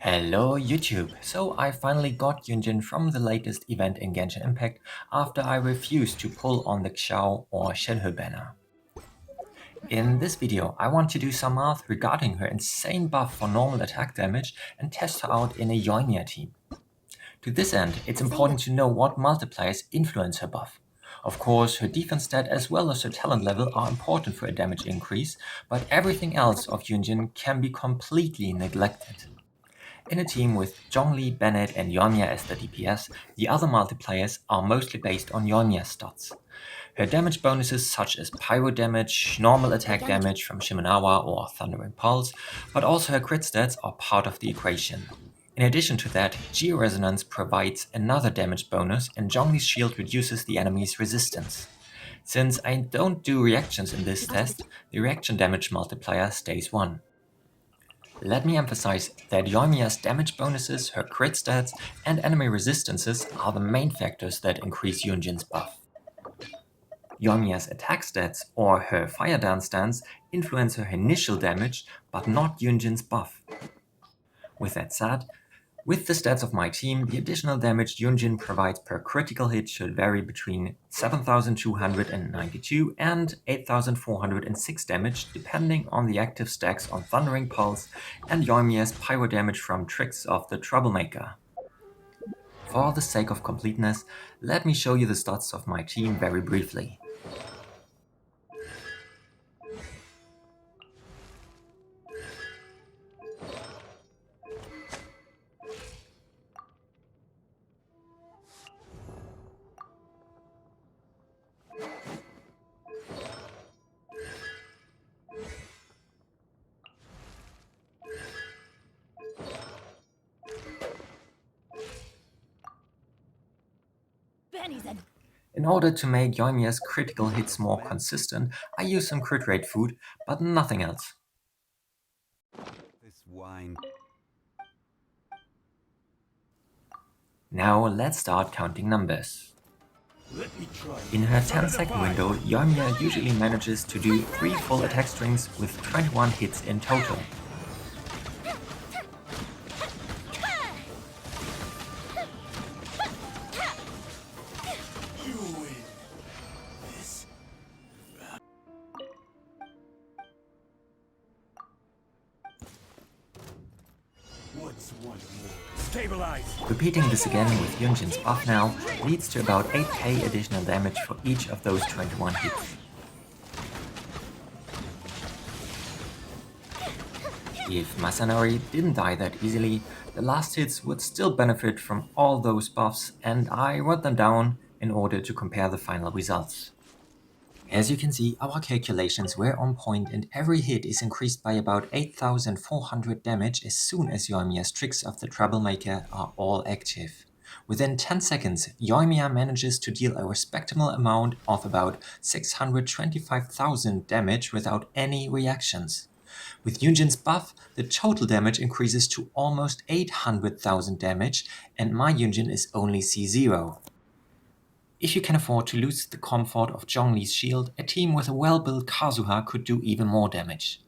Hello YouTube! So I finally got Yun Jin from the latest event in Genshin Impact after I refused to pull on the Xiao or Shenhe banner. In this video I want to do some math regarding her insane buff for normal attack damage and test her out in a Yoimiya team. To this end, it's important to know what multipliers influence her buff. Of course, her defense stat as well as her talent level are important for a damage increase, but everything else of Yun Jin can be completely neglected. In a team with Zhongli, Bennett and Yoimiya as the DPS, the other multipliers are mostly based on Yoimiya's stats. Her damage bonuses such as pyro damage, normal attack damage from Shimenawa or Thundering Pulse, but also her crit stats are part of the equation. In addition to that, Geo-Resonance provides another damage bonus and Zhongli's shield reduces the enemy's resistance. Since I don't do reactions in this test, the reaction damage multiplier stays 1. Let me emphasize that Yoimiya's damage bonuses, her crit stats, and enemy resistances are the main factors that increase Yun Jin's buff. Yoimiya's attack stats, or her fire dance stance, influence her initial damage, but not Yun Jin's buff. With that said, with the stats of my team, the additional damage Yun Jin provides per critical hit should vary between 7,292 and 8,406 damage, depending on the active stacks on Thundering Pulse and Yoimiya's pyro damage from Tricks of the Troublemaker. For the sake of completeness, let me show you the stats of my team very briefly. In order to make Yoimiya's critical hits more consistent, I use some crit rate food, but nothing else. This wine. Now let's start counting numbers. In her 10-second window, Yoimiya usually manages to do 3 full attack strings with 21 hits in total. Repeating this again with Yun Jin's buff now leads to about 8k additional damage for each of those 21 hits. If Masanori didn't die that easily, the last hits would still benefit from all those buffs, and I wrote them down in order to compare the final results. As you can see, our calculations were on point and every hit is increased by about 8,400 damage as soon as Yoimiya's Tricks of the Troublemaker are all active. Within 10 seconds, Yoimiya manages to deal a respectable amount of about 625,000 damage without any reactions. With Yun Jin's buff, the total damage increases to almost 800,000 damage and my Yun Jin is only C0. If you can afford to lose the comfort of Zhongli's shield, a team with a well-built Kazuha could do even more damage.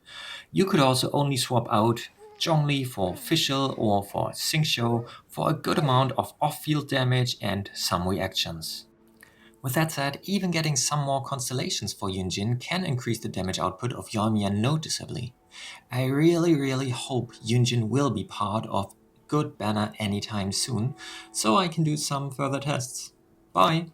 You could also only swap out Zhongli for Fischl or for Xingqiu for a good amount of off-field damage and some reactions. With that said, even getting some more constellations for Yun Jin can increase the damage output of Yoimiya noticeably. I really hope Yun Jin will be part of good banner anytime soon, so I can do some further tests. Bye!